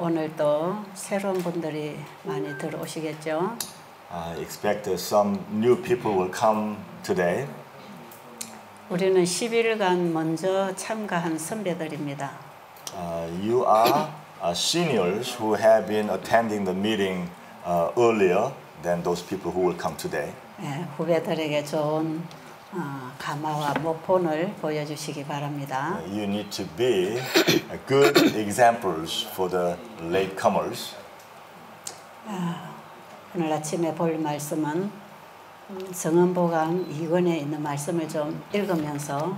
오늘 또 새로운 분들이 많이 들어오시겠죠? I expect some new people will come today. 우리는 10일간 먼저 참가한 선배들입니다. You are seniors who have been attending the meeting earlier than those people who will come today. 예, 후배들에게 좋은 가마와 모폰을 보여주시기 바랍니다. You need to be good examples for the latecomers. 오늘 아침에 볼 말씀은 성언보강 2권에 있는 말씀을 좀 읽으면서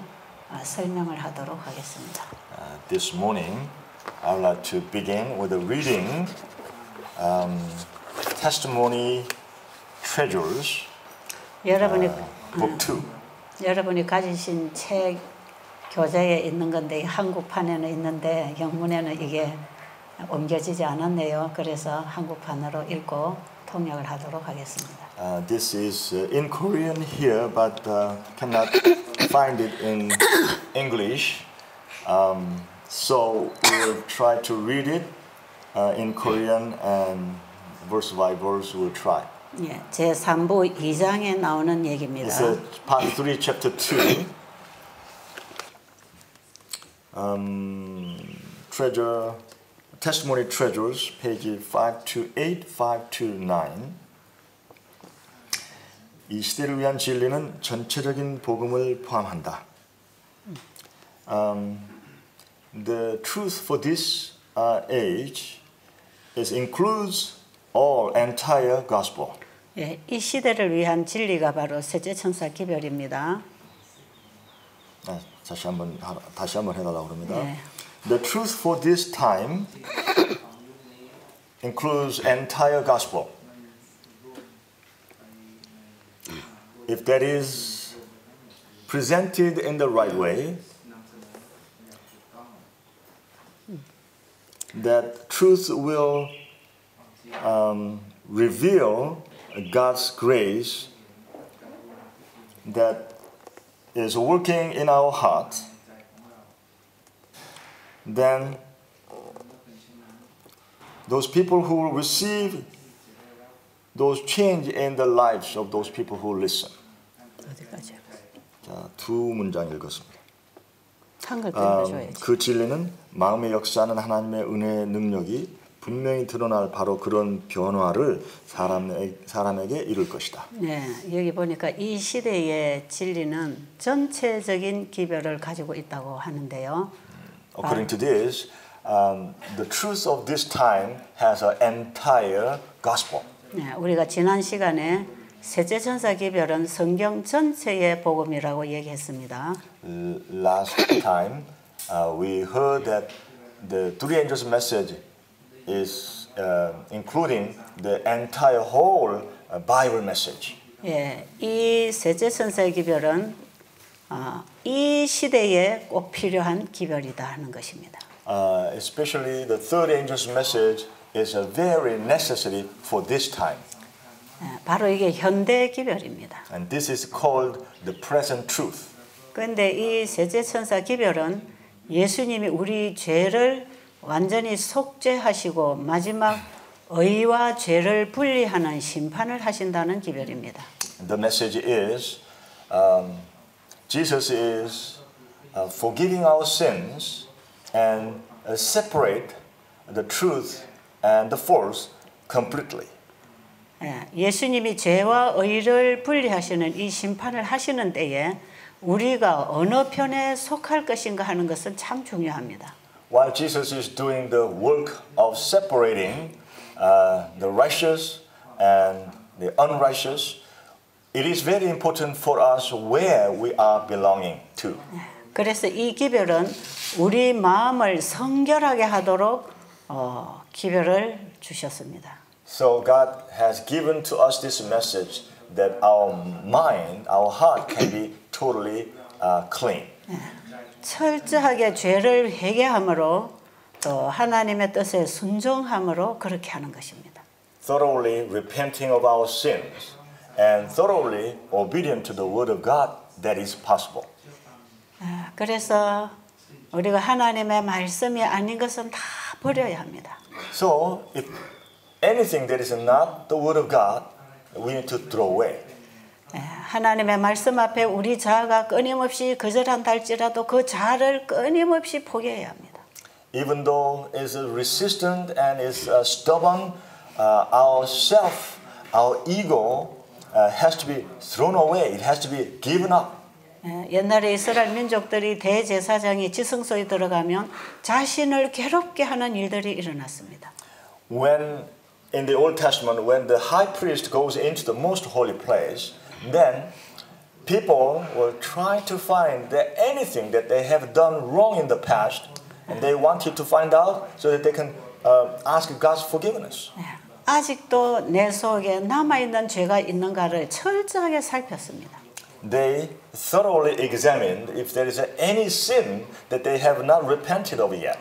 설명을 하도록 하겠습니다. This morning, I would like to begin with a reading Testimony Treasures, 여러분이 Book 2. 여러분이 가지신 책 교재에 있는 건데 한국판에는 있는데 영문에는 이게 옮겨지지 않았네요. 그래서 한국판으로 읽고 통역을 하도록 하겠습니다. This is in Korean here, but cannot find it in English. So we'll try to read it in Korean and verse by verse we'll try. 예, 제 3부 2장에 나오는 얘기입니다. It's part 3, chapter 2. Testimony Treasures, page 5 to 8, 5 to 9. 이 시대를 위한 진리는 전체적인 복음을 포함한다. The truth for this age includes all entire gospel. 예, 이 시대를 위한 진리가 바로 셋째 천사 기별입니다. 다시 한번 해달라고 합니다. 예. The truth for this time includes entire gospel. If that is presented in the right way, that truth will reveal God's grace that is working in our heart, then those people who will receive those change in the lives of those people who listen. 어디까지? 자, 두 문장 읽었습니다. 한글 읽어줘야지. 그 진리는 마음의 역사하는 하나님의 은혜의 능력이 분명히 드러날 바로 그런 변화를 사람에게 이룰 것이다. 네, 여기 보니까 이 시대의 진리는 전체적인 기별을 가지고 있다고 하는데요. According to this, the truth of this time has an entire gospel. 네, 우리가 지난 시간에 셋째 천사 기별은 성경 전체의 복음이라고 얘기했습니다. Last time, we heard that the three angels' message is including the entire whole Bible message. 예, 이 셋째 천사의 기별은 이 시대에 꼭 필요한 기별이다 하는 것입니다. Especially the third angel's message is very necessary for this time. 예, 바로 이게 현대 기별입니다. And this is called the present truth. 그런데 이 셋째 천사 기별은 예수님이 우리 죄를 완전히 속죄하시고 마지막 의와 죄를 분리하는 심판을 하신다는 기별입니다. The message is Jesus is forgiving our sins and separate the truth and the false completely. 예수님이 죄와 의를 분리하시는 이 심판을 하시는 때에 우리가 어느 편에 속할 것인가 하는 것은 참 중요합니다. While Jesus is doing the work of separating the righteous and the unrighteous, it is very important for us where we are belonging to. 그래서 이 기별은 우리 마음을 성결하게 하도록 기별을 주셨습니다. So God has given to us this message that our mind, our heart can be totally clean. 철저하게 죄를 회개함으로 또 하나님의 뜻에 순종함으로 그렇게 하는 것입니다. Thoroughly repenting of our sins and thoroughly obedient to the word of God, that is possible. 그래서 우리가 하나님의 말씀이 아닌 것은 다 버려야 합니다. So if anything that is not the word of God, we need to throw away. 하나님의 말씀 앞에 우리 자아가 끊임없이 거절한다 할지라도 그 자아를 끊임없이 포기해야 합니다. Even though it's resistant and is stubborn, our self, our ego has to be thrown away. It has to be given up. 옛날에 이스라엘 민족들이 대제사장이 지성소에 들어가면 자신을 괴롭게 하는 일들이 일어났습니다. When in the Old Testament, when the high priest goes into the most holy place, then people will try to find that anything that they have done wrong in the past, and they wanted to find out so that they can ask God's forgiveness. 아직도 내 속에 남아있는 죄가 있는가를 철저하게 살폈습니다. They thoroughly examined if there is any sin that they have not repented of yet.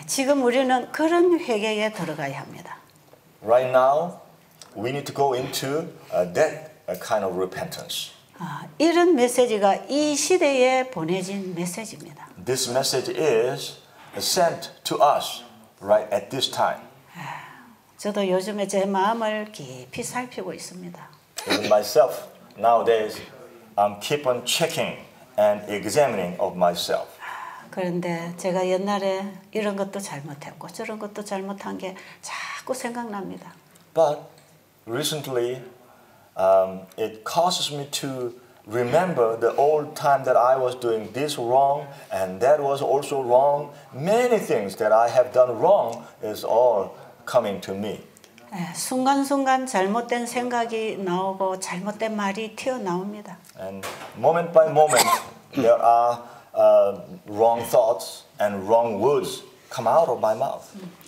지금 우리는 그런 회개에 들어가야 합니다. Right now, we need to go into that kind of repentance. 이런 메시지가 이 시대에 보내진 메시지입니다. This message is sent to us right at this time. 저도 요즘에 제 마음을 깊이 살피고 있습니다. Even myself, nowadays, I'm keep on checking and examining of myself. 그런데 제가 옛날에 이런 것도 잘못했고 저런 것도 잘못한 게 자꾸 생각납니다. But recently, it causes me to remember the old time that I was doing this wrong and that was also wrong. Many things that I have done wrong is all coming to me. 순간순간 잘못된 생각이 나오고 잘못된 말이 튀어나옵니다. And moment by moment, there are wrong thoughts and wrong words come out of my mouth.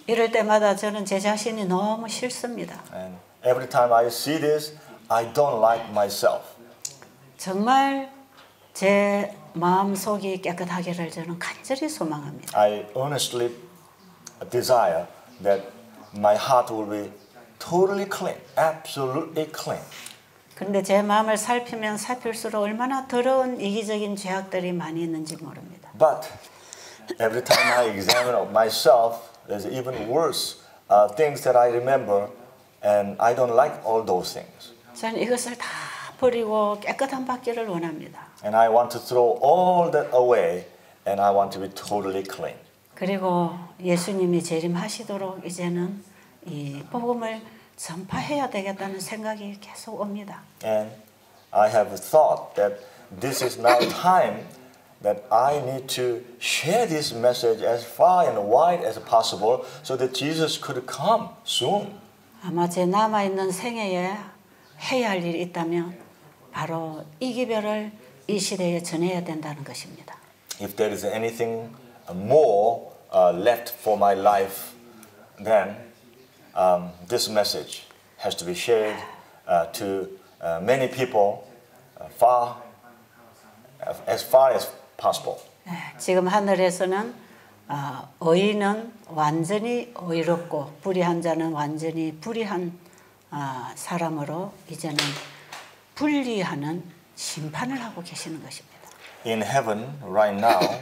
이럴 때마다 저는 제 자신이 너무 싫습니다. And every time I see this, I don't like myself. 정말 제 마음속이 깨끗하기를 저는 간절히 소망합니다. I earnestly desire that my heart will be totally clean, absolutely clean. 그런데 제 마음을 살피면 살필수록 얼마나 더러운 이기적인 죄악들이 많이 있는지 모릅니다. But every time I examine myself, there's even worse things that I remember, and I don't like all those things. 저는 이것을 다 버리고 깨끗한 받기를 원합니다. And I want to throw all that away, and I want to be totally clean. 그리고 예수님이 재림하시도록 이제는 이 복음을 전파해야 되겠다는 생각이 계속 옵니다. And I have thought that this is now time that I need to share this message as far and wide as possible so that Jesus could come soon. 아마 제 남아있는 생애에 해야 할 일이 있다면 바로 이 기별을 이 시대에 전해야 된다는 것입니다. If there is anything more left for my life, then this message has to be shared to many people as far as possible. 지금 하늘에서는 의인은 완전히 의롭고 불의한 자는 완전히 불의한 사람으로 이제는 분리하는 심판을 하고 계시는 것입니다. In heaven right now,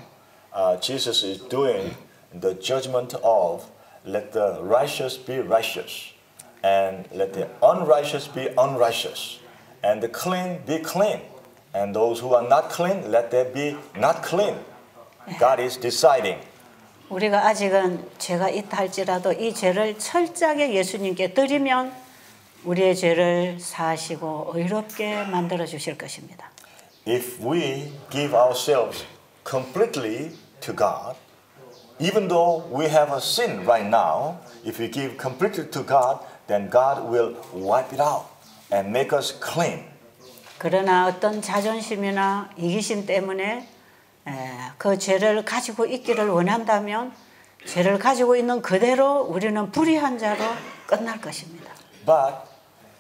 Jesus is doing the judgment of let the righteous be righteous and let the unrighteous be unrighteous and the clean be clean and those who are not clean let them be not clean. God is deciding. 우리가 아직은 죄가 있다 할지라도 이 죄를 철저하게 예수님께 드리면 우리의 죄를 사하시고 의롭게 만들어 주실 것입니다. If we give ourselves completely to God, even though we have a sin right now, if we give completely to God, then God will wipe it out and make us clean. 그러나 어떤 자존심이나 이기심 때문에 그 죄를 가지고 있기를 원한다면 죄를 가지고 있는 그대로 우리는 불의한 자로 끝날 것입니다. But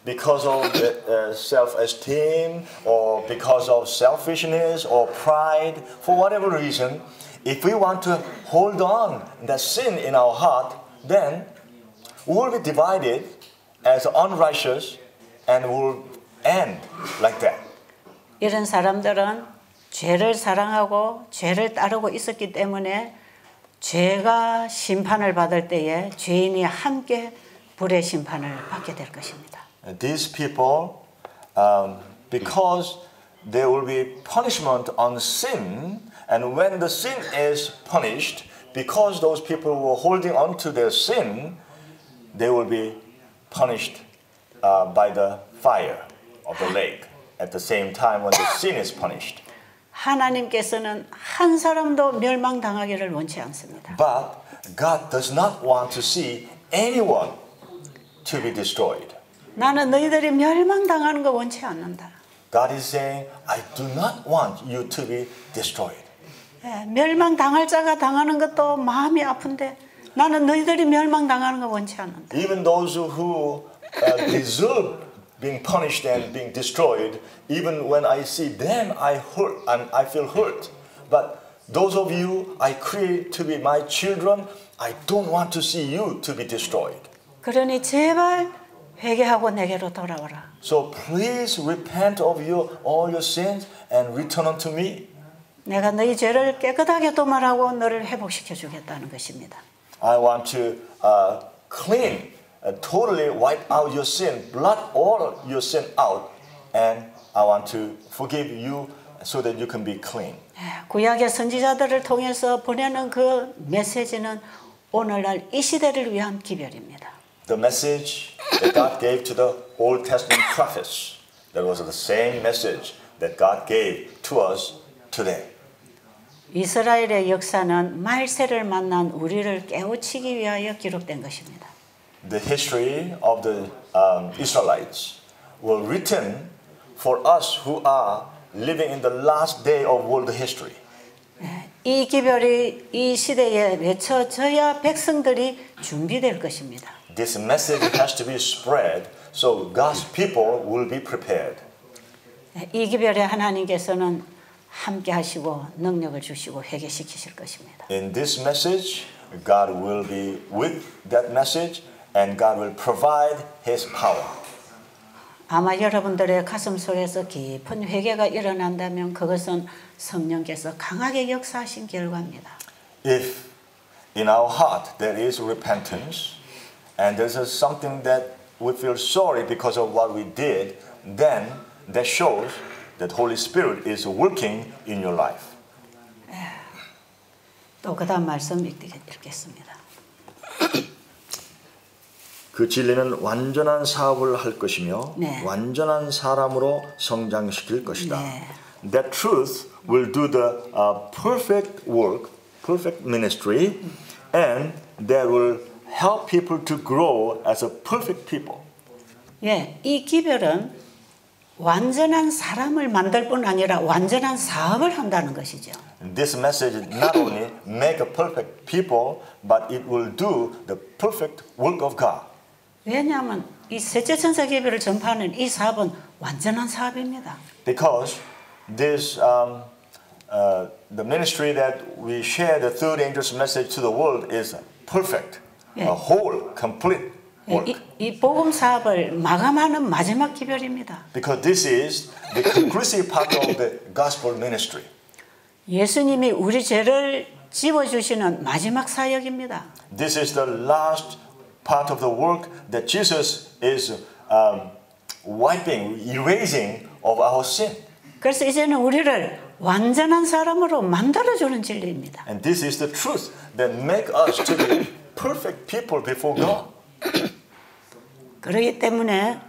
because of self-esteem or because of selfishness or pride, for whatever reason, if we want to hold on that sin in our heart, then we will be divided as unrighteous and will end like that. 이런 사람들은 죄를 사랑하고 죄를 따르고 있었기 때문에 죄가 심판을 받을 때에 죄인이 함께 불의 심판을 받게 될 것입니다. These people, because there will be punishment on sin, and when the sin is punished, because those people were holding on to their sin, they will be punished by the fire of the lake at the same time when the sin is punished. 하나님께서는 한 사람도 멸망당하기를 원치 않습니다. But God does not want to see anyone to be destroyed. 나는 너희들이 멸망당하는 거 원치 않는다. God is saying, I do not want you to be destroyed. 멸망당할 자가 당하는 것도 마음이 아픈데 나는 너희들이 멸망당하는 거 원치 않는다. Even those who deserve being punished and being destroyed, even when I see them, I hurt and I feel hurt. But those of you I create to be my children, I don't want to see you to be destroyed. 그러니 제발 회개하고 내게로 돌아오라. So please repent of all your sins and return unto me. 내가 너희 죄를 깨끗하게 도말하고 너를 회복시켜 주겠다는 것입니다. I want to clean, totally wipe out your sin, blot all your sin out, and I want to forgive you so that you can be clean. 구약의 선지자들을 통해서 보내는 그 메시지는 오늘날 이 시대를 위한 기별입니다. The message that God gave to the Old Testament prophets, that was the same message that God gave to us today. 이스라엘의 역사는 말세를 만난 우리를 깨우치기 위하여 기록된 것입니다. The history of the Israelites were written for us who are living in the last day of world history. 이 기별이 이 시대에 외쳐져야 백성들이 준비될 것입니다. This message has to be spread so God's people will be prepared. 이 기별에 하나님께서는 함께 하시고 능력을 주시고 회개시키실 것입니다. In this message, God will be with that message and God will provide His power. 아마 여러분들의 가슴 속에서 깊은 회개가 일어난다면 그것은 성령께서 강하게 역사하신 결과입니다. If in our heart there is repentance and there's something that we feel sorry because of what we did, then that shows that Holy Spirit is working in your life. 또 그다음 말씀 읽겠습니다. 그 진리는 완전한 사업을 할 것이며 완전한 사람으로 성장시킬 것이다. That truth will do the perfect work, perfect ministry, and that will help people to grow as a perfect people. 이 기별은 완전한 사람을 만들 뿐 아니라 완전한 사업을 한다는 것이죠. This message not only make a perfect people, but it will do the perfect work of God. 왜냐하면 이 셋째 천사 기별을 전파하는 이 사업은 완전한 사업입니다. Because this the ministry that we share the third angel's message to the world is perfect, a whole, complete work. 이 복음 사업을 마감하는 마지막 기별입니다. Because this is the conclusive part of the gospel ministry. 예수님이 우리 죄를 지워주시는 마지막 사역입니다. This is the last part of the work that Jesus is wiping, erasing of our sin. 그래서 이제는 우리를 완전한 사람으로 만들어주는 진리입니다. And this is the truth that make us to be perfect people before God. 그렇기 때문에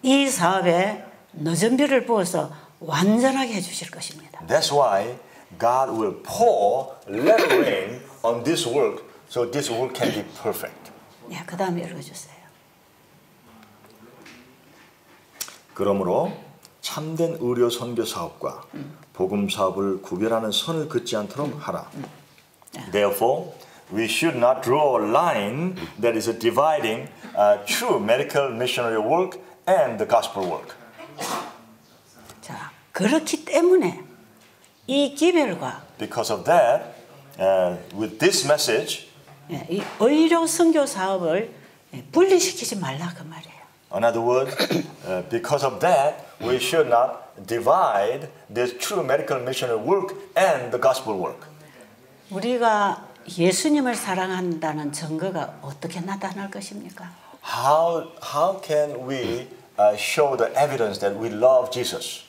이 사업에 노전비를 부어서 완전하게 해주실 것입니다. That's why God will pour let rain on this work so this work can be perfect. 그 다음에 읽어주세요. 그러므로 참된 의료 선교 사업과 복음 사업을 구별하는 선을 긋지 않도록 하라. Therefore, we should not draw a line that is dividing true medical missionary work and the gospel work. 자, 그렇기 때문에 이 기별과 Because of that, with this message, 이 의료 선교 사업을 분리시키지 말라 그 말이에요. in other words, because of that, we should not divide this true medical missionary work and the gospel work? 우리가 예수님을 사랑한다는 증거가 어떻게 나타날 것입니까? How can we show the evidence that we love Jesus?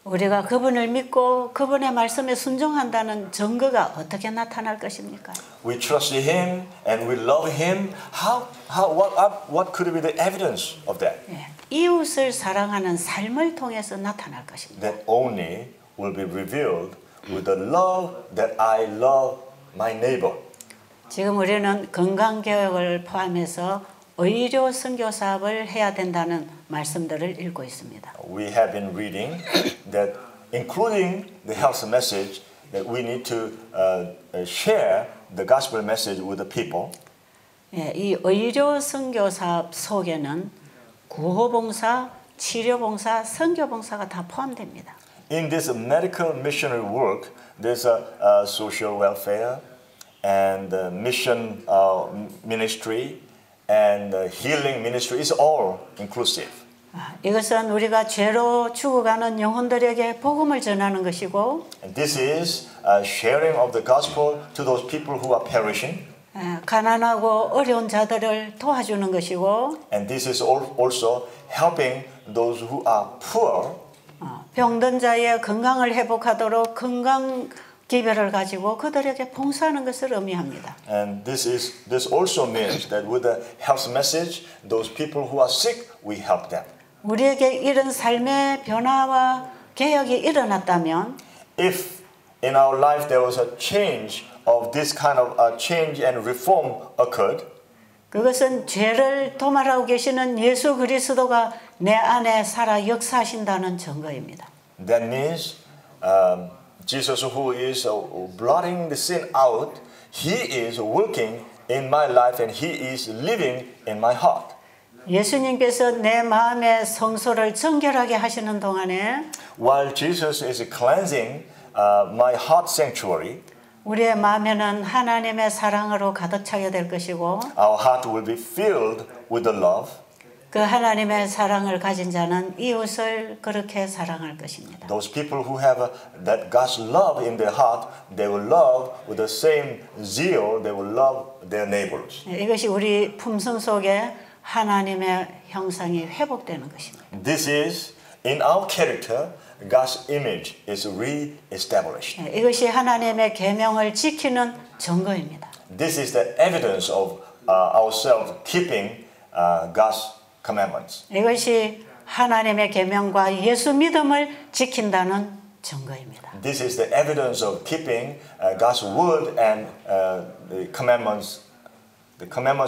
우리가 그분을 믿고 그분의 말씀에 순종한다는 증거가 어떻게 나타날 것입니까? We trust in Him and we love Him. What could be the evidence of that? 예, 이웃을 사랑하는 삶을 통해서 나타날 것입니다. That only will be revealed with the love that I love my neighbor. 지금 우리는 건강개혁을 포함해서 의료 선교 사업을 해야 된다는 말씀들을 읽고 있습니다. We have been reading that including the health message that we need to share the gospel message with the people. 예, 이 의료 선교 사업 속에는 구호봉사, 치료봉사, 선교봉사가 다 포함됩니다. In this medical missionary work, there's a social welfare and mission ministry and healing ministry is all inclusive. 이것은 우리가 죄로 죽어가는 영혼들에게 복음을 전하는 것이고, And this is sharing of the gospel to those people who are perishing. 가난하고 어려운 자들을 도와주는 것이고, And this is also helping those who are poor. 병든 자의 건강을 회복하도록 건강 기별을 가지고 그들에게 봉사하는 것을 의미합니다. And this also means that with the health message, those people who are sick, we help them. 우리에게 이런 삶의 변화와 개혁이 일어났다면, If in our life there was a change of this kind of change and reform occurred, 그것은 죄를 도말하고 계시는 예수 그리스도가 내 안에 살아 역사하신다는 증거입니다. that means Jesus, who is blotting the sin out, He is working in my life and He is living in my heart. 예수님께서 내 마음의 성소를 정결하게 하시는 동안에 While Jesus is cleansing my heart sanctuary, 우리의 마음에는 하나님의 사랑으로 가득 차게 될 것이고, our heart will be filled with the love. 그 하나님의 사랑을 가진 자는 이웃을 그렇게 사랑할 것입니다. Those people who have that God's love in their heart, they will love with the same zeal, they will love their neighbors. 이것이 우리 품성 속에 하나님의 형상이 회복되는 것입니다. This is in our character, God's image is re-established. 이것이 하나님의 계명을 지키는 증거입니다. This is the evidence of ourselves keeping God's commandments. 이것이 하나님의 계명과 예수 믿음을 지킨다는 증거입니다. This is the evidence of keeping God's word and the commandments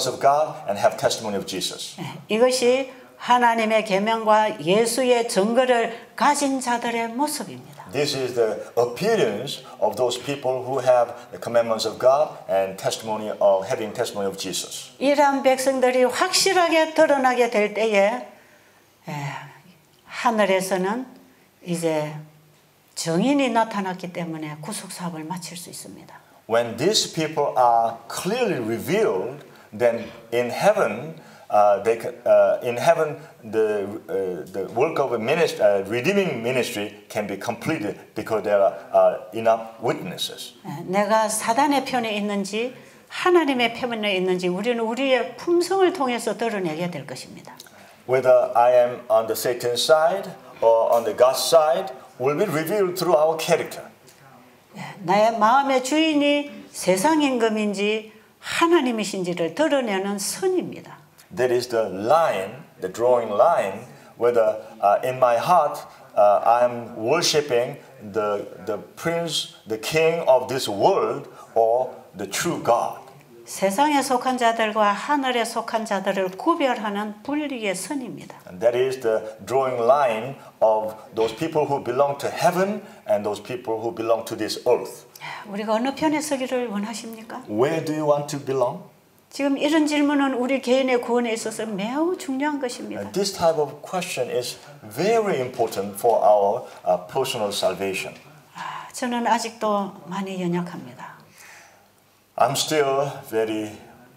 of God and have testimony of Jesus. 이것이 하나님의 계명과 예수의 증거를 가진 자들의 모습입니다. This is the appearance of those people who have the commandments of God and testimony of having testimony of Jesus. 이러한 백성들이 확실하게 드러나게 될 때에 하늘에서는 이제 정인이 나타났기 때문에 구속 사업을 마칠 수 있습니다. When these people are clearly revealed, then in heaven, the work of a ministry, redeeming ministry can be completed because there are enough witnesses. 내가 사단의 편에 있는지 하나님의 편에 있는지 우리는 우리의 품성을 통해서 드러내게 될 것입니다. Whether I am on the Satan's side or on the God's side will be revealed through our character. 나의 마음의 주인이 세상 임금인지 하나님이신지를 드러내는 선입니다. That is the line, the drawing line, whether in my heart I am worshiping the prince, the king of this world, or the true God. 세상에 속한 자들과 하늘에 속한 자들을 구별하는 분리의 선입니다. And that is the drawing line of those people who belong to heaven and those people who belong to this earth. 우리가 어느 편에 서기를 원하십니까? Where do you want to belong? 지금 이런 질문은 우리 개인의 구원에 있어서 매우 중요한 것입니다. This type of question is very important for our personal salvation. 저는 아직도 많이 연약합니다. I'm still very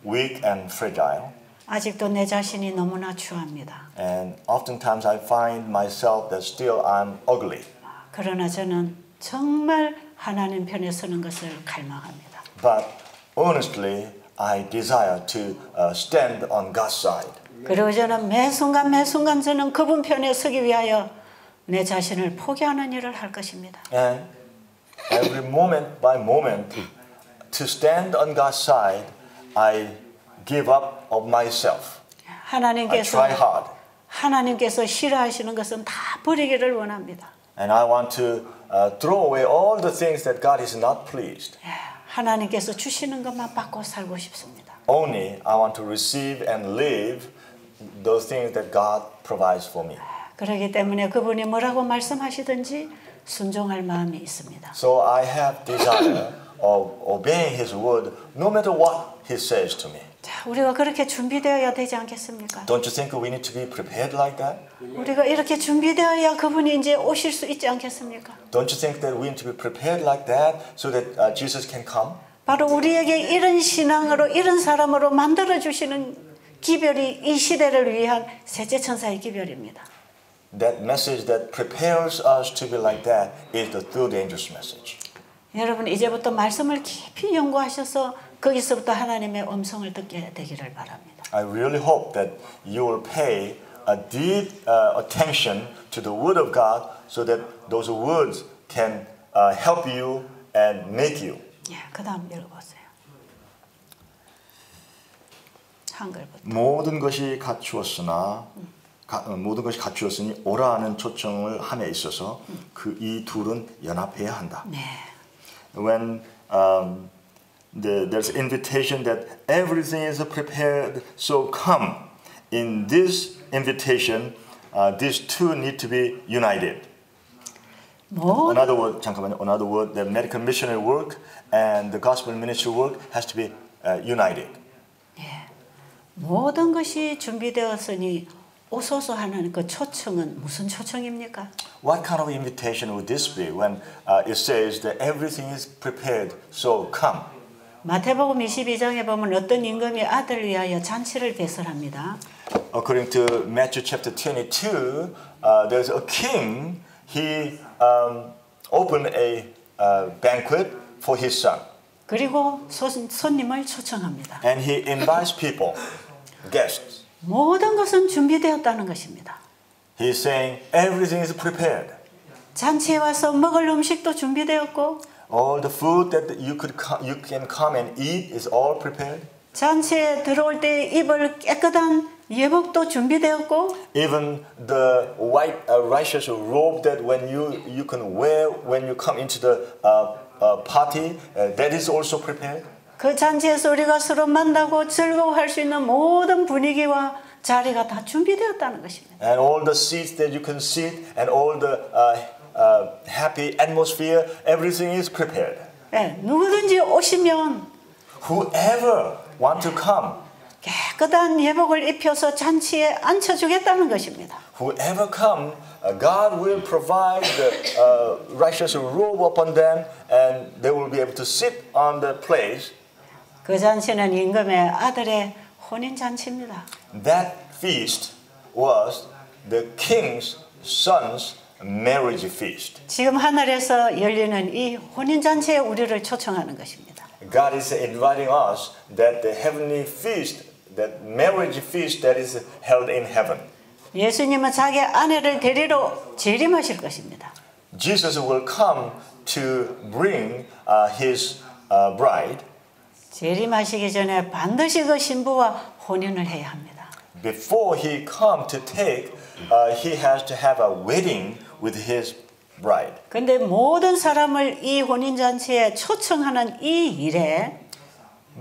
weak and fragile. 아직도 내 자신이 너무나 추합니다. And oftentimes I find myself that still I'm ugly. 그러나 저는 정말 하나님 편에 서는 것을 갈망합니다. But earnestly I desire to stand on God's side. 그리고 저는 매 순간 저는 그분 편에 서기 위하여 내 자신을 포기하는 일을 할 것입니다. And every moment by moment, to stand on God's side, I give up of myself. I try hard. 하나님께서 싫어하시는 것은 다 버리기를 원합니다. And I want to throw away all the things that God is not pleased. 하나님께서 주시는 것만 받고 살고 싶습니다. Only I want to receive and live those things that God provides for me. 그렇기 때문에 그분이 뭐라고 말씀하시든지 순종할 마음이 있습니다. So I have desire of obeying His word no matter what He says to me. 자, 우리가 그렇게 준비되어야 되지 않겠습니까? Don't you think we need to be prepared like that? 우리가 이렇게 준비되어야 그분이 이제 오실 수 있지 않겠습니까? Don't you think that we need to be prepared like that so that Jesus can come? 바로 우리에게 이런 신앙으로 이런 사람으로 만들어 주시는 기별이 이 시대를 위한 셋째 천사의 기별입니다. That message that prepares us to be like that is the third angel's message. 여러분 이제부터 말씀을 깊이 연구하셔서 거기서부터 하나님의 음성을 듣게 되기를 바랍니다. I really hope that you will pay a deep attention to the word of God so that those words can help you and make you. 예, 그다음 읽어보세요. 한글부터. 모든 것이 갖추었으니 오라는 초청을 함에 있어서 그 이 둘은 연합해야 한다. 네. When there's invitation that everything is prepared, so come. In this invitation, these two need to be united. Another word, 잠깐만요. Another word, the medical missionary work and the gospel ministry work has to be united. 예. 모든 것이 준비되었으니 오소서 하는 그 초청은 무슨 초청입니까? What kind of invitation would this be when it says that everything is prepared, so come? 마태복음 22장에 보면 어떤 임금이 아들을 위하여 잔치를 배설합니다. According to Matthew chapter 22, there's a king. He opened a banquet for his son. 그리고 손님을 초청합니다. And he invites people, guests. 모든 것은 준비되었다는 것입니다. He's saying everything is prepared. 잔치에 와서 먹을 음식도 준비되었고, All the food that you can come and eat is all prepared. 잔치에 들어올 때 입을 깨끗한 예복도 준비되었고, Even the white righteous robe that when you can wear when you come into the party, that is also prepared. 그 잔치에서 우리가 서로 만나고 즐거워할 수 있는 모든 분위기와 자리가 다 준비되었다는 것입니다. And all the seats that you can sit and all the happy atmosphere, everything is prepared. 네, 누구든지 오시면 Whoever want to come, 깨끗한 예복을 입혀서 잔치에 앉혀주겠다는 것입니다. whoever come, God will provide the righteous robe upon them, and they will be able to sit on the place. 그 잔치는 임금의 아들의 혼인 잔치입니다. That feast was the king's son's marriage feast. 지금 하늘에서 열리는 이 혼인 잔치에 우리를 초청하는 것입니다. God is inviting us that the heavenly feast, that marriage feast that is held in heaven. 예수님은 자기 아내를 데리러 재림하실 것입니다. Jesus will come to bring his bride. 재림하시기 전에 반드시 그 신부와 혼인을 해야 합니다. Before he come to take, he has to have a wedding with his bride. 그런데 모든 사람을 이 혼인 잔치에 초청하는 이 일에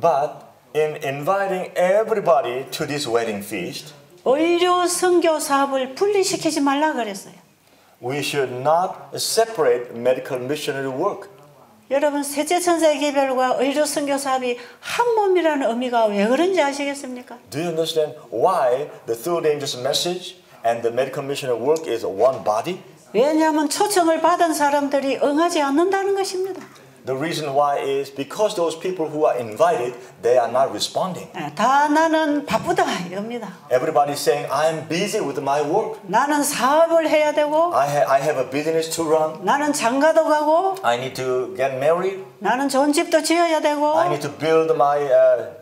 But in inviting everybody to this wedding feast, 의료 선교 사업을 분리시키지 말라 그랬어요. we should not separate medical missionary work. 여러분 셋째 천사의 기별과 의료 선교 사업이 한 몸이라는 의미가 왜 그런지 아시겠습니까? Do you understand why the third angel's message and the medical missionary work is one body? 왜냐하면 초청을 받은 사람들이 응하지 않는다는 것입니다. The reason why is because those people who are invited, they are not responding. 다 나는 바쁘다 이겁니다. Everybody is saying, I am busy with my work. 나는 사업을 해야 되고 I have a business to run. 나는 장가도 가고 I need to get married. 나는 좋은 집도 지어야 되고 I need to build my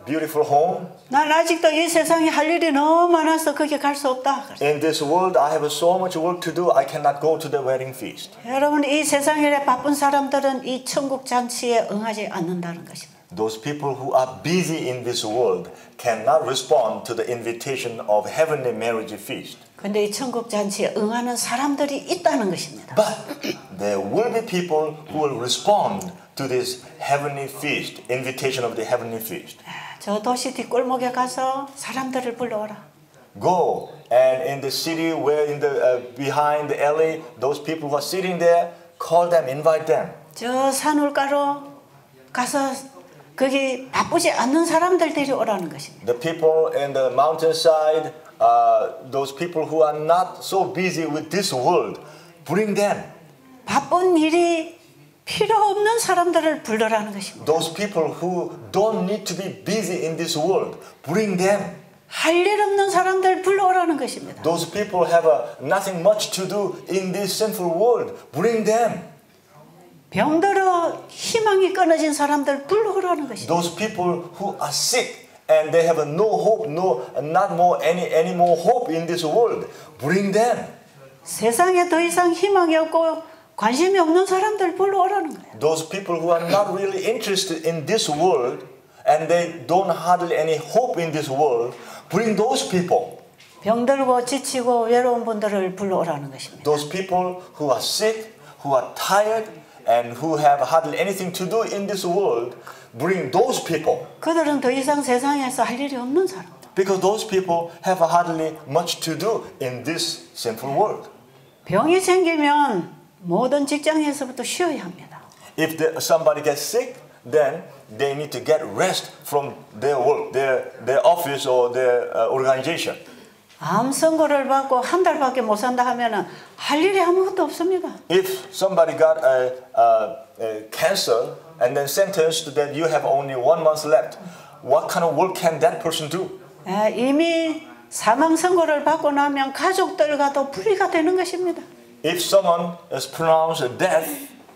beautiful home. 난 아직도 이 세상에 할 일이 너무 많아서 거기 갈 수 없다. In this world, I have so much work to do. I cannot go to the wedding feast. 여러분 이 세상에 바쁜 사람들은 이 천국 잔치에 응하지 않는다는 것입니다. Those people who are busy in this world cannot respond to the invitation of heavenly marriage feast. 근데 이 천국 잔치에 응하는 사람들이 있다는 것입니다. But there will be people who will respond to this heavenly feast, invitation of the heavenly feast. 저 도시 뒷골목에 가서 사람들을 불러오라. Go and in the city where in the behind the alley, those people who are sitting there, call them, invite them. 저 산울가로 가서 거기 바쁘지 않는 사람들 데려오라는 것입니다. The people in the mountainside, those people who are not so busy with this world, bring them. 바쁜 일이 필요 없는 사람들을 불러라는 것입니다. Those people who don't need to be busy in this world, bring them. 할 일 없는 사람들 불러오라는 것입니다. Those people have nothing much to do in this sinful world, bring them. 병들어 희망이 끊어진 사람들 불러오라는 것입니다. Those people who are sick and they have no hope, not more any more hope in this world, bring them. 세상에 더 이상 희망이 없고 관심이 없는 사람들 불러오라는 거예요. Those people who are not really interested in this world and they don't hardly any hope in this world, bring those people. 병들고 지치고 외로운 분들을 불러오라는 것입니다. Those people who are sick, who are tired, and who have hardly anything to do in this world, bring those people. 그들은 더 이상 세상에서 할 일이 없는 사람. Because those people have hardly much to do in this sinful world. 병이 생기면 모든 직장에서부터 쉬어야 합니다. If somebody gets sick, then they need to get rest from their work, their office or their organization. 암 선고를 받고 한 달밖에 못 산다 하면은 할 일이 아무것도 없습니다. If somebody got a cancer and then sentenced that you have only 1 month left, what kind of work can that person do? 이미 사망 선고를 받고 나면 가족들과도 분리가 되는 것입니다. If someone is pronounced death,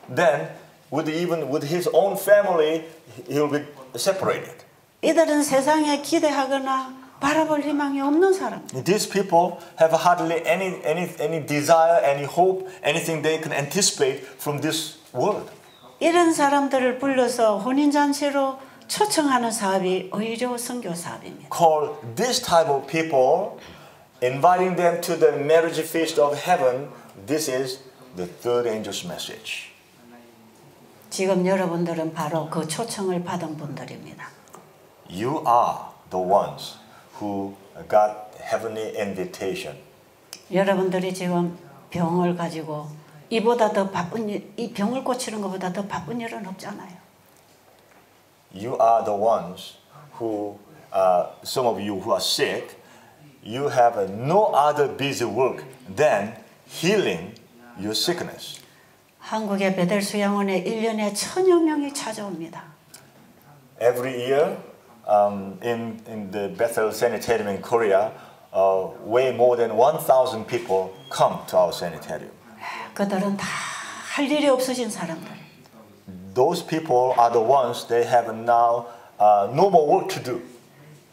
then even with his own family, he will be separated. 이들은 세상에 기대하거나 바라볼 희망이 없는 사람. These people have hardly any desire, any hope, anything they can anticipate from this world. 이런 사람들을 불러서 혼인잔치로 초청하는 사업이 의료 선교 사업입니다. Call this type of people, inviting them to the marriage feast of heaven. This is the third angel's message. 지금 여러분들은 바로 그 초청을 받은 분들입니다. You are the ones who got heavenly invitation. 여러분들이 지금 병을 가지고 이보다 더 바쁜 일, 이 병을 고치는 것보다 더 바쁜 일은 없잖아요. You are the ones who, some of you who are sick, you have no other busy work than healing your sickness. 한국의 베델 수양원에 1년에 1000여 명이 찾아옵니다. Every year, in the Bethel Sanitarium in Korea, way more than 1,000 people come to our sanitarium. 그들은 다 할 일이 없어진 사람들. Those people are the ones they have now no more work to do.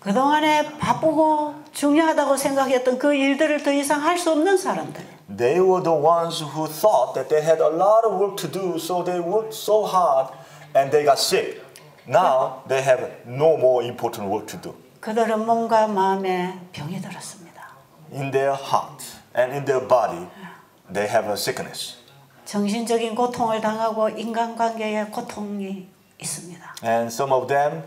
그동안에 바쁘고 중요하다고 생각했던 그 일들을 더 이상 할 수 없는 사람들. They were the ones who thought that they had a lot of work to do, so they worked so hard and they got sick. Now they have no more important work to do. 그들은 몸과 마음에 병이 들었습니다. In their heart and in their body, they have a sickness. 정신적인 고통을 당하고 인간관계에 고통이 있습니다. And some of them,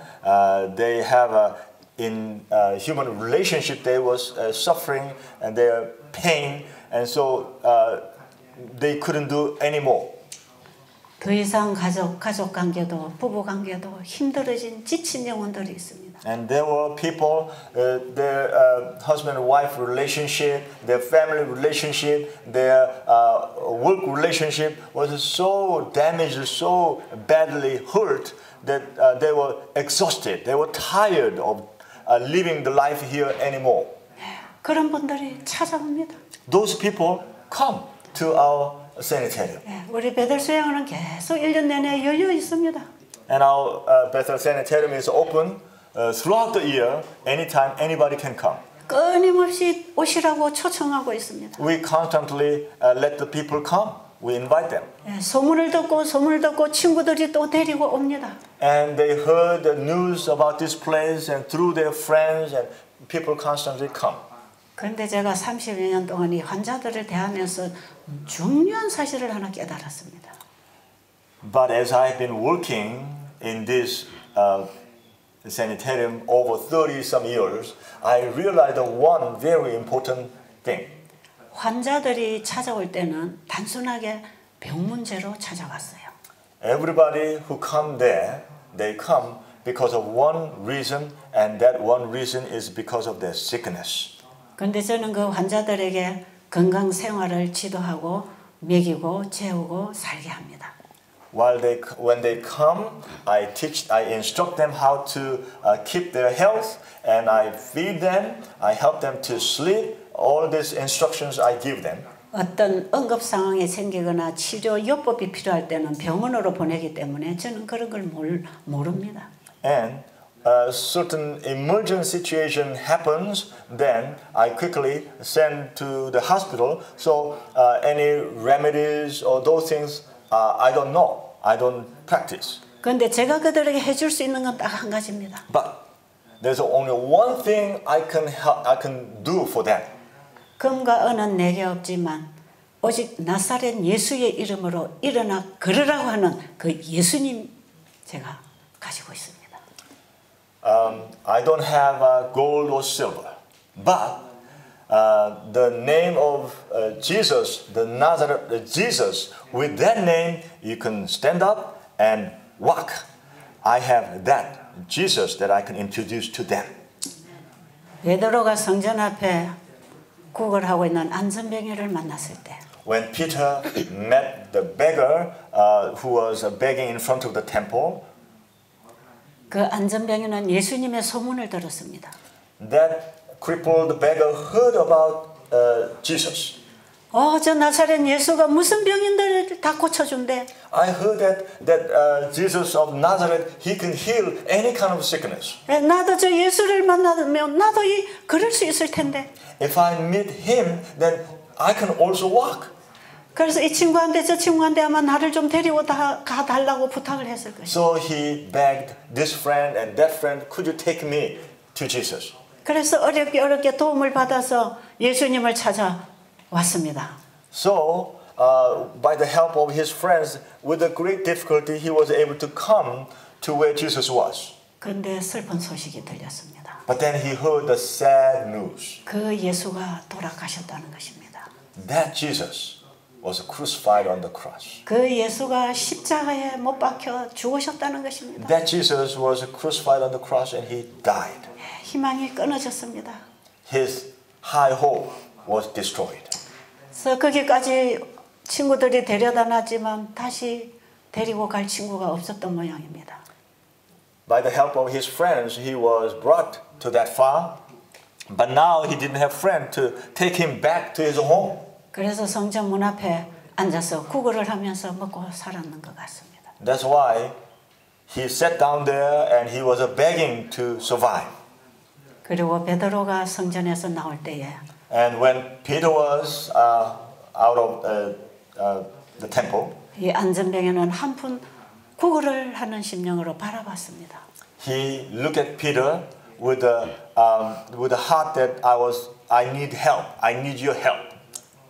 they have in human relationship, they was suffering and their pain, and so they couldn't do anymore. 더 이상 가족 관계도 부부 관계도 힘들어진 지친 영혼들이 있습니다. And there were people, their husband and wife relationship, their family relationship, their work relationship was so damaged, so badly hurt that they were exhausted. They were tired of living the life here anymore. 그런 분들이 찾아옵니다. Those people come to our sanitarium. 우리 베들 수양원은 계속 1년 내내 열려 있습니다. And our Bethel Sanitarium is open throughout the year. Anytime anybody can come. 끊임없이 오시라고 초청하고 있습니다. We constantly let the people come. We invite them. 소문을 듣고 친구들이 또 데리고 옵니다. And they heard the news about this place and through their friends and people constantly come. 그런데 제가 30여 년 동안 이 환자들을 대하면서 중요한 사실을 하나 깨달았습니다. But as I've been working in this sanitarium over 30 some years, I realized one very important thing. 환자들이 찾아올 때는 단순하게 병 문제로 찾아왔어요. Everybody who come there, they come because of one reason, and that one reason is because of their sickness. 그런데 저는 그 환자들에게 건강 생활을 지도하고 먹이고 재우고 살게 합니다. When they come, I instruct them how to keep their health, and I feed them, I help them to sleep. All these instructions I give them. 어떤 응급 상황이 생기거나 치료 요법이 필요할 때는 병원으로 보내기 때문에 저는 그런 걸 모릅니다. And a certain emergency situation happens, then I quickly send to the hospital. So any remedies or those things, I don't know. I don't practice. 그런데 제가 그들에게 해줄 수 있는 건 딱 한 가지입니다. But there's only one thing I can do for them. 금과 은은 내게 없지만 오직 나사렛 예수의 이름으로 일어나 걸으라고 하는 그 예수님 제가 가지고 있습니다. I don't have gold or silver, but the name of Jesus, the Nazareth Jesus, with that name you can stand up and walk. I have that Jesus that I can introduce to them. 베드로가 성전 앞에 구걸하고 있는 안전병이를 만났을 때 When Peter met the beggar who was begging in front of the temple, 그 안전병이는 예수님의 소문을 들었습니다. that crippled beggar heard about Jesus. 저 나사렛 예수가 무슨 병인들을 다 고쳐준대. I heard that Jesus of Nazareth, he can heal any kind of sickness. 나도 저 예수를 만나면 나도 걸을 수 있을 텐데. If I meet him, then I can also walk. 그래서 이 친구한테 저 친구한테 아마 나를 좀 데리고 가달라고 부탁을 했을 것이에요. So he begged this friend and that friend, could you take me to Jesus? 그래서 어렵게 도움을 받아서 예수님을 찾아왔습니다. So by the help of his friends, with a great difficulty, he was able to come to where Jesus was. 그런데 슬픈 소식이 들렸습니다. But then he heard the sad news. 그 예수가 돌아가셨다는 것입니다. That Jesus was crucified on the cross. 그 예수가 십자가에 못 박혀 죽으셨다는 것입니다. That Jesus was crucified on the cross and he died. 희망이 끊어졌습니다. His high hope was destroyed. 그래서 거기까지 친구들이 데려다 놨지만 다시 데리고 갈 친구가 없었던 모양입니다. By the help of his friends, he was brought to that far, but now he didn't have friends to take him back to his home. 그래서 성전 문 앞에 앉아서 구걸을 하면서 먹고 살았는 것 같습니다. That's why he sat down there and he was begging to survive. 그리고 베드로가 성전에서 나올 때에 And when Peter was out of the temple, 이 안전병에는 한푼 구걸을 하는 심령으로 바라봤습니다. he looked at Peter with a heart that I need help. I need your help.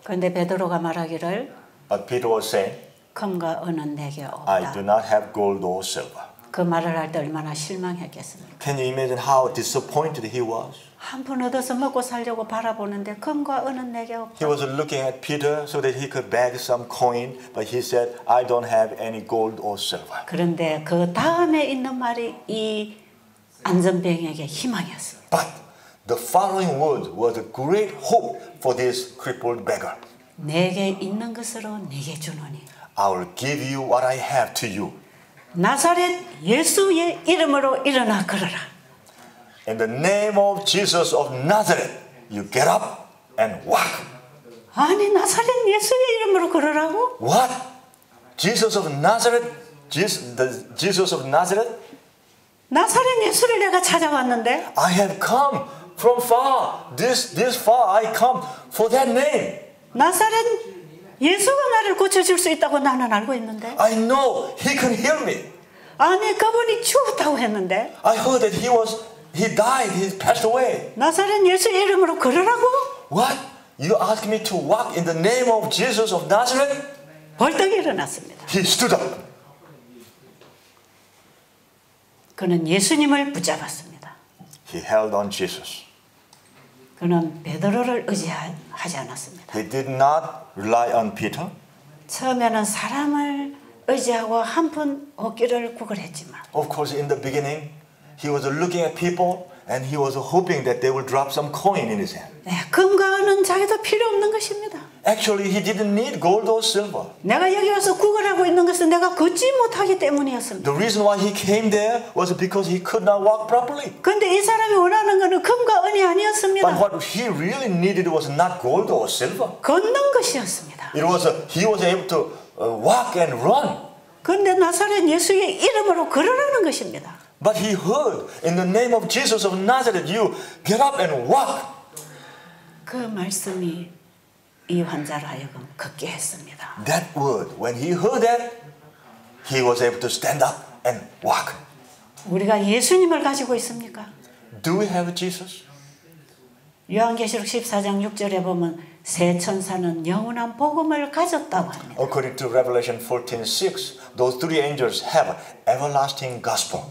그런데 베드로가 말하기를 But Peter was saying, 금과 은은 내게 I 없다. do not have gold or silver. 그 말을 할 때 얼마나 실망했겠습니까? Can you imagine how disappointed he was? 한 푼 얻어서 먹고 살려고 바라보는데 금과 은은 내게 없다. He was looking at Peter so that he could beg some coin, but he said, I don't have any gold or silver. 그런데 그 다음에 있는 말이 이 안전병에게 희망이었습니다. But the following word was a great hope for this crippled beggar. 내게 있는 것으로 내게 주노니 I will give you what I have to you. 나사렛 예수의 이름으로 일어나 걸어라. In the name of Jesus of Nazareth, you get up and walk. 아니 나사렛 예수의 이름으로 걸으라고? What? Jesus of Nazareth? Jesus of Nazareth? 나사렛 예수를 내가 찾아왔는데 I have come from far. This far I come for that name. 나사렛 예수가 나를 고쳐줄 수 있다고 나는 알고 있는데 I know he can heal me. 아니 그분이 죽었다고 했는데 I heard that he died, he passed away. 나사렛 예수의 이름으로 걸으라고? What? You ask me to walk in the name of Jesus of Nazareth? 벌떡 일어났습니다. He stood up. 그는 예수님을 붙잡았습니다. He held on Jesus. 그는 베드로를 의지하지 않았습니다. He did not rely on Peter. 처음에는 사람을 의지하고 한 푼 얻기를 구걸했지만 Of course, in the beginning, he was looking at people and he was hoping that they will drop some coin in his hand. 네, 금과 은은 자기도 필요 없는 것입니다. Actually, he didn't need gold or silver. 내가 여기 와서 구걸하고 있는 것은 내가 걷지 못하기 때문이었습니다. The reason why he came there was because he could not walk properly. 그런데 이 사람이 원하는 것은 금과 은이 But 아니었습니다. what he really needed was not gold or silver. 걷는 것이었습니다. It was he was able to walk and run. 그런데 나사렛 예수의 이름으로 걸으라는 것입니다. But he heard, in the name of Jesus of Nazareth, you get up and walk. 그 말씀이 이 환자로 하여금 걷게 했습니다. That word, when he heard that, he was able to stand up and walk. 우리가 예수님을 가지고 있습니까? Do we have Jesus? 요한계시록 14장 6절에 보면 새 천사는 영원한 복음을 가졌다고 합니다. According to Revelation 14:6, those three angels have everlasting gospel.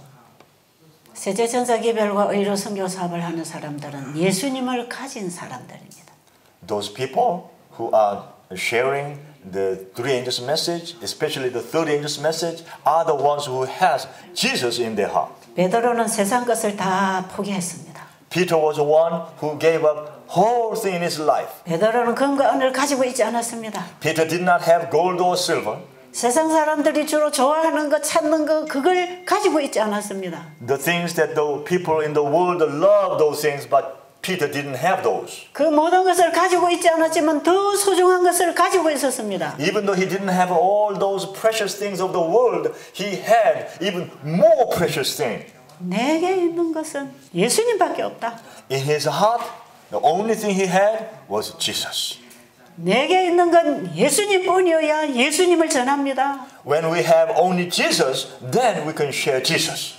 세제 천사 기별과 의로 선교 사업을 하는 사람들은 예수님을 가진 사람들입니다. Those people who are sharing the three angels' message, especially the third angel's message, are the ones who has Jesus in their heart. 베드로는 세상 것을 다 포기했습니다. Peter was the one who gave up whole thing in his life. 베드로는 금과 은을 가지고 있지 않았습니다. Peter did not have gold or silver. 세상 사람들이 주로 좋아하는 것, 찾는 것, 그걸 가지고 있지 않았습니다. The things that the people in the world love those things, but Peter didn't have those. 그 모든 것을 가지고 있지 않았지만 더 소중한 것을 가지고 있었습니다. Even though he didn't have all those precious things of the world, he had even more precious things. 내게 있는 것은 예수님밖에 없다. In his heart, the only thing he had was Jesus. 내게 있는 건 예수님뿐이어야 예수님을 전합니다. When we have only Jesus, then we can share Jesus.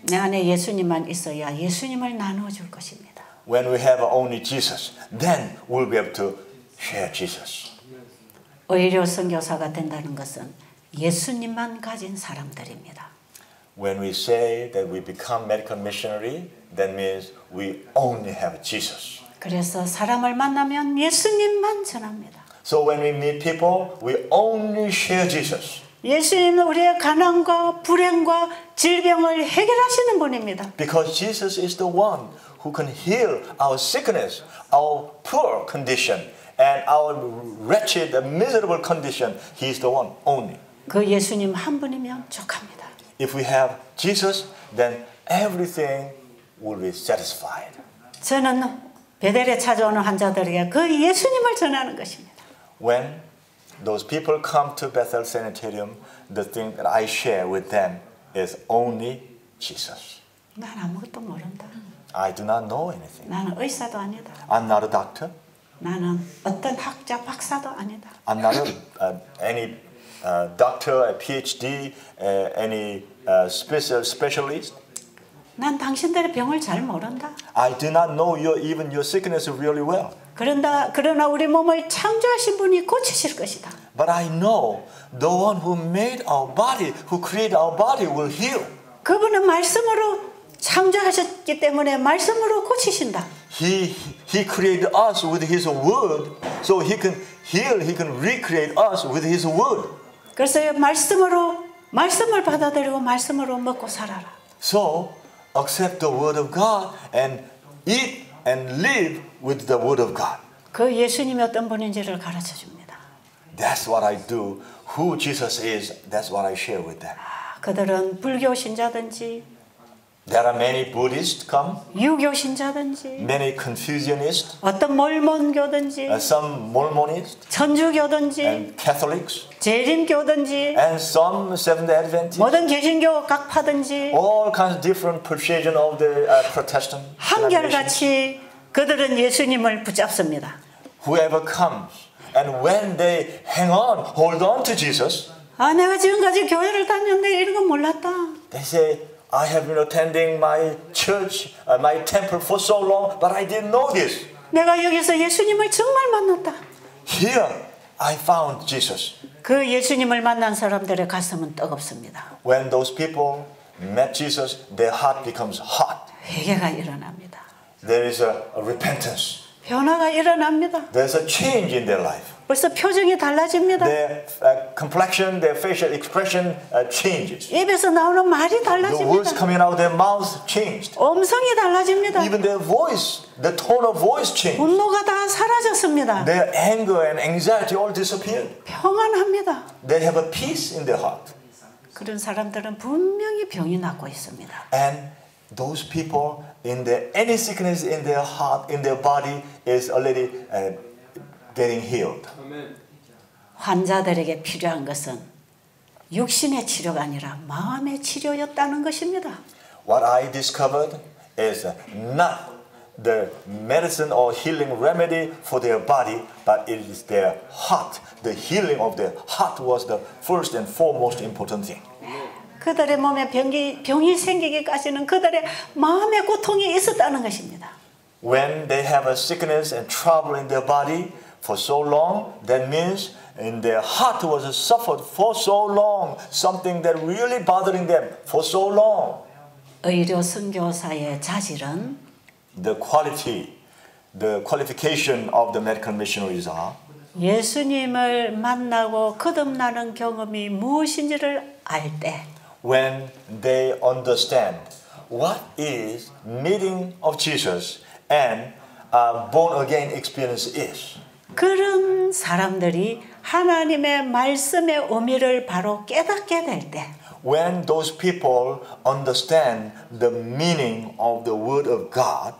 내 안에 예수님만 있어야 예수님을 나누어 줄 것입니다. When we have only Jesus, then we'll be able to share Jesus. 의료 선교사가 된다는 것은 예수님만 가진 사람들입니다. When we say that we become medical missionary, that means we only have Jesus. 그래서 사람을 만나면 예수님만 전합니다. So when we meet people, we only share Jesus. 예수님은 우리의 가난과 불행과 질병을 해결하시는 분입니다. Because Jesus is the one who can heal our sickness, our poor condition, and our wretched, miserable condition. He is the one only. 그 예수님 한 분이면 족합니다. If we have Jesus, then everything will be satisfied. 저는 베델에 찾아오는 환자들에게 그 예수님을 전하는 것입니다. When those people come to Bethel Sanitarium, the thing that I share with them is only Jesus. 난 아무것도 모른다. I do not know anything. 나는 의사도 아니다. I'm not a doctor. 나는 어떤 학자 박사도 아니다. I'm not any doctor, a PhD, any specialist. 난 당신들의 병을 잘 모른다. I do not know even your sickness really well. 그러나 우리 몸을 창조하신 분이 고치실 것이다. but I know the one who made our body, who created our body will heal. 그분은 말씀으로 창조하셨기 때문에 말씀으로 고치신다. He created us with His word, so He can heal, He can recreate us with His word. 그래서 말씀을 받아들이고 말씀으로 먹고 살아라. So accept the word of God and eat and live with the word of God. 그 예수님이 어떤 분인지를 가르쳐 줍니다. That's what I do. Who Jesus is, that's what I share with them. 그들은 불교 신자든지 There are many Buddhists come, 유교 신자든지 many Confucianists, 어떤 몰몬교든지 some Mormonists 천주교든지 and Catholics, 재림교든지 and some Seventh-day Adventists. 모든 개신교 각파든지 All kinds of different persuasion of the Protestant denominations. 한결같이 그들은 예수님을 붙잡습니다. Whoever comes, and when they hang on, hold on to Jesus, 내가 지금까지 교회를 다녔는데 이런 건 몰랐다. they say, I have been attending my church, my temple for so long, but I didn't know this. 내가 여기서 예수님을 정말 만났다. Here, I found Jesus. 그 예수님을 만난 사람들의 가슴은 뜨겁습니다. When those people met Jesus, their heart becomes hot. 회개가 일어납니다. There is a repentance. 변화가 일어납니다. There's a change in their life. 벌써 표정이 달라집니다. Their complexion, their facial expression changes. 입에서 나오는 말이 The words 달라집니다. coming out of their mouths changed. 음성이 달라집니다. Even their voice, the tone of voice changed. 분노가 다 사라졌습니다. Their anger and anxiety all disappeared. 평안합니다. They have a peace in their heart. 그런 사람들은 분명히 병이 낫고 있습니다. And those people, in their any sickness in their heart, in their body, is already getting healed. 환자들에게 필요한 것은 육신의 치료가 아니라 마음의 치료였다는 것입니다. What I discovered is not the medicine or healing remedy for their body, but it is their heart. The healing of their heart was the first and foremost important thing. 그들의 몸에 병이 생기기까지는 그들의 마음의 고통이 있었다는 것입니다. When they have a sickness and trouble in their body for so long, that means in their heart was suffered for so long, something that really bothering them for so long. 의료 선교사의 자질은 The qualification of the medical missionaries are 예수님을 만나고 거듭나는 경험이 무엇인지를 알 때 when they understand what is meeting of Jesus and born again experience is. 그런 사람들이 하나님의 말씀의 의미를 바로 깨닫게 될 때 When those people understand the meaning of the word of God,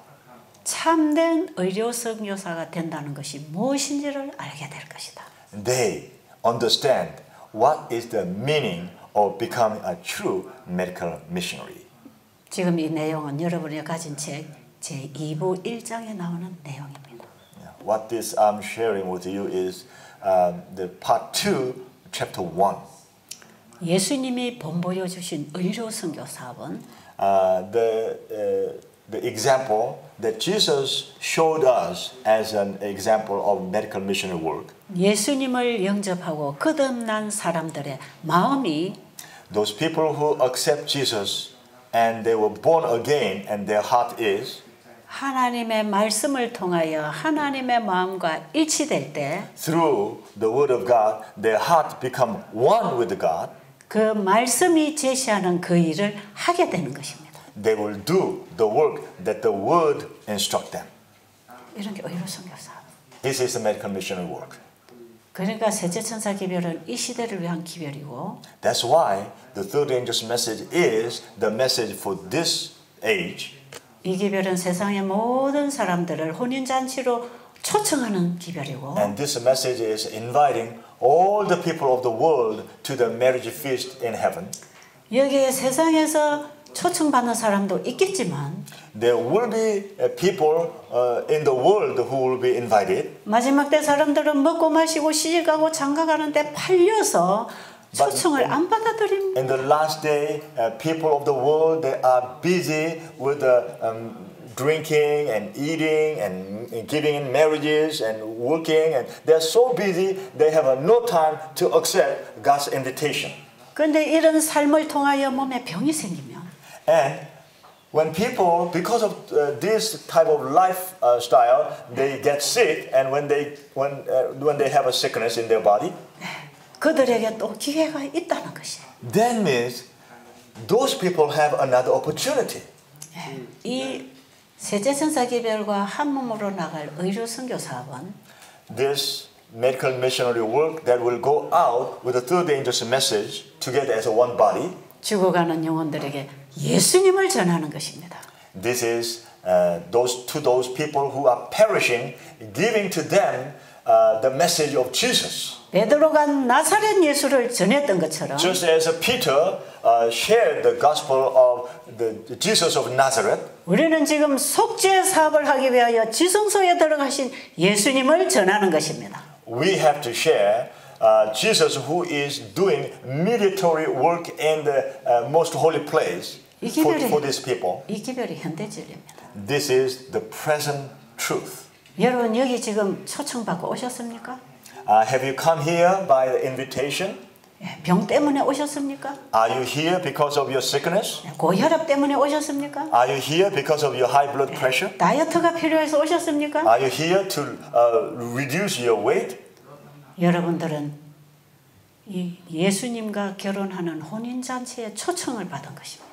참된 의료 선교사가 된다는 것이 무엇인지를 알게 될 것이다. they understand what is the meaning of becoming a true medical missionary. 지금 이 내용은 여러분이 가진 책 제2부 1장에 나오는 내용입니다. What this I'm sharing with you is the part 2, chapter 1. 예수님이 본보여 주신 의료 선교 사업은 The example that Jesus showed us as an example of medical missionary work. 예수님을 영접하고 거듭난 사람들의 마음이 Those people who accept Jesus and they were born again and their heart is 하나님의 말씀을 통하여 하나님의 마음과 일치될 때 through the word of God, their heart become one with God. 그 말씀이 제시하는 그 일을 하게 되는 것입니다. They will do the work that the word instruct them. 이런 게 의료 선교 사업. This is the medical missionary work. 그러니까 셋째 천사 기별은 이 시대를 위한 기별이고 That's why the third angel's message is the message for this age. 이 기별은 세상의 모든 사람들을 혼인잔치로 초청하는 기별이고 And this message is inviting all the people of the world to the marriage feast in heaven. 여기에 세상에서 초청받는 사람도 있겠지만 There will be people in the world who will be invited. 마지막 때 사람들은 먹고 마시고 시집가고 장가가는데 팔려서 초청을 안 받아들입니다. In the last day, people of the world they are busy with drinking and eating and giving in marriages and working, and they're so busy they have no time to accept God's invitation. 그런데 이런 삶을 통하여 몸에 병이 생기면 And when people, because of this type of lifestyle, they get sick, and when they have a sickness in their body, 그들에게 또 기회가 있다는 것이에요. that means those people have another opportunity. 이 세계천사기별과 한 몸으로 나갈 의료 선교 사업은 This medical missionary work that will go out with the third angel's message together as one body. 죽어가는 영혼들에게 예수님을 전하는 것입니다. This is those people who are perishing, giving to them the message of Jesus. 베드로가 나사렛 예수를 전했던 것처럼 Just as Peter shared the gospel of the Jesus of Nazareth, 우리는 지금 속죄 사업을 하기 위하여 지성소에 들어가신 예수님을 전하는 것입니다. we have to share Jesus who is doing mediatory work in the most holy place for these people. 이 기별이 현대 진리입니다. This is the present truth. 여러분 여기 지금 초청받고 오셨습니까? Have you come here by the invitation? 병 때문에 오셨습니까? Are you here because of your sickness? 고혈압 때문에 오셨습니까? Are you here because of your high blood pressure? 다이어트가 필요해서 오셨습니까? Are you here to reduce your weight? 여러분들은 이 예수님과 결혼하는 혼인잔치에 초청을 받은 것입니다.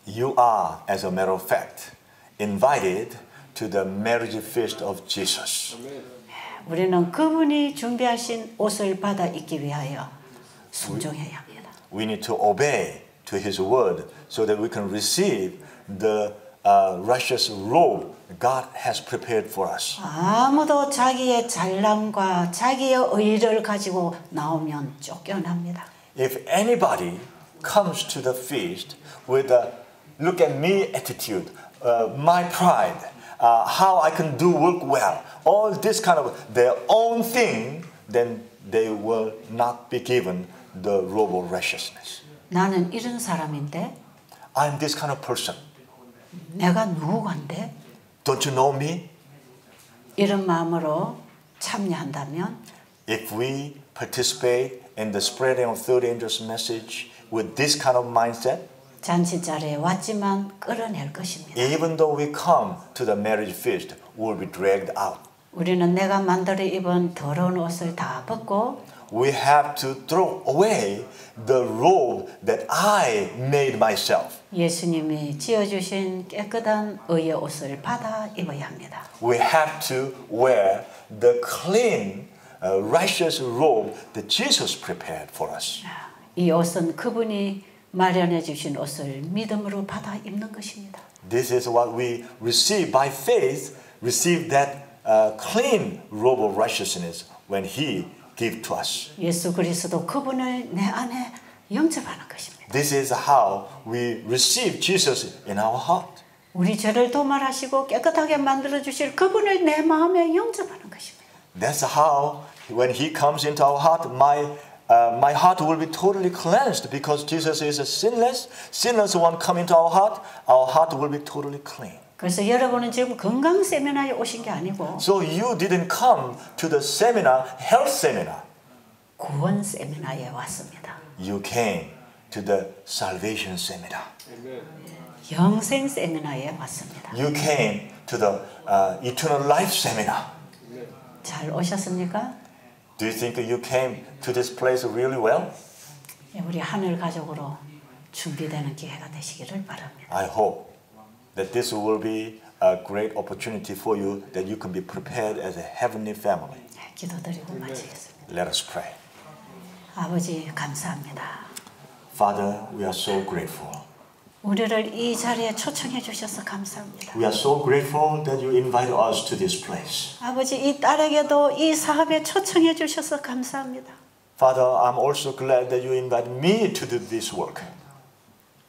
You are, as a matter of fact, invited to the marriage feast of Jesus. 우리는 그분이 준비하신 옷을 받아 입기 위하여 순종해야 합니다. We need to obey to His word so that we can receive the righteous robe God has prepared for us. 아무도 자기의 잘남과 자기의 의를 가지고 나오면 쫓겨납니다. If anybody comes to the feast with a look at me attitude, my pride, how I can do work well, all this kind of their own thing, then they will not be given the robe of righteousness. 나는 이런 사람인데 I'm this kind of person. 내가 누구간데 Don't you know me? 이런 마음으로 참여한다면 If we participate in the spreading of third angel's message with this kind of mindset, 잔치자리에 왔지만 끌어낼 것입니다. even though we come to the marriage feast, we'll be dragged out. 우리는 내가 만들어 입은 더러운 옷을 다 벗고 We have to throw away the robe that I made myself. 예수님이 지어주신 깨끗한 의의 옷을 받아 입어야 합니다. We have to wear the clean, righteous robe that Jesus prepared for us. 이 옷은 그분이 마련해 주신 옷을 믿음으로 받아 입는 것입니다. This is what we receive by faith, receive that clean robe of righteousness when He gives to us. 예수 그리스도 그분을 내 안에 영접하는 것입니다. This is how we receive Jesus in our heart. 우리 죄를 도말하시고 깨끗하게 만들어 주실 그분을 내 마음에 영접하는 것입니다. That's how when He comes into our heart, my heart will be totally cleansed because Jesus is a sinless one come into our heart will be totally clean. 그래서 여러분은 지금 건강 세미나에 오신 게 아니고 So you didn't come to the seminar, health seminar. 구원 세미나에 왔습니다. You came to the salvation seminar. 영생 세미나에 왔습니다. You came to the eternal life seminar. 잘 오셨습니까? Do you think you came to this place really well? 우리 하늘 가족으로 준비되는 기회가 되시기를 바랍니다. I hope that this will be a great opportunity for you, that you can be prepared as a heavenly family. 기도드리고 마치겠습니다. Let us pray. 아버지 감사합니다. Father, we are so grateful. 우리를 이 자리에 초청해 주셔서 감사합니다. We are so grateful that you invited us to this place. 아버지 이 딸에게도 이 사업에 초청해 주셔서 감사합니다. Father, I'm also glad that you invited me to do this work.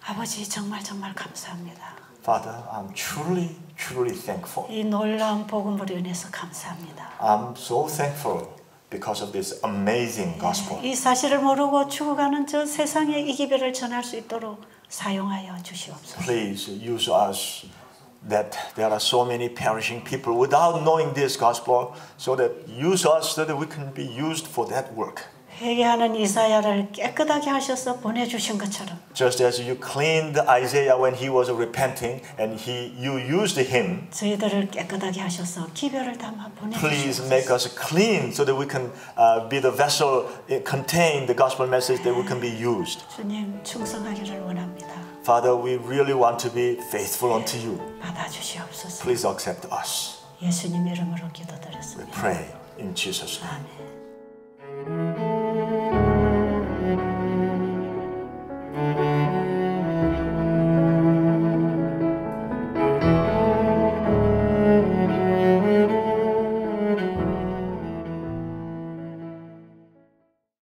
아버지 정말 감사합니다. Father, I'm truly thankful. 이 놀라운 복음을 인해서 감사합니다. I'm so thankful because of this amazing gospel. 이 사실을 모르고 죽어가는 저 세상에 이 기별을 전할 수 있도록 사용하여 주시옵소서. Please use us that there are so many perishing people without knowing this gospel, so that use us so that we can be used for that work. 회개하는 이사야를 깨끗하게 하셔서 보내주신 것처럼 Just as you cleaned Isaiah when he was repenting and you used him, 저희들을 깨끗하게 하셔서 기별을 담아 please 보내주시옵소서. make us clean so that we can be the vessel, contain the gospel message that we can be used. 주님 충성하기를 원합니다. Father, we really want to be faithful unto you. 받아주시옵소서. Please accept us. 예수님 이름으로 We 기도드렸습니다. pray in Jesus' name. 아멘.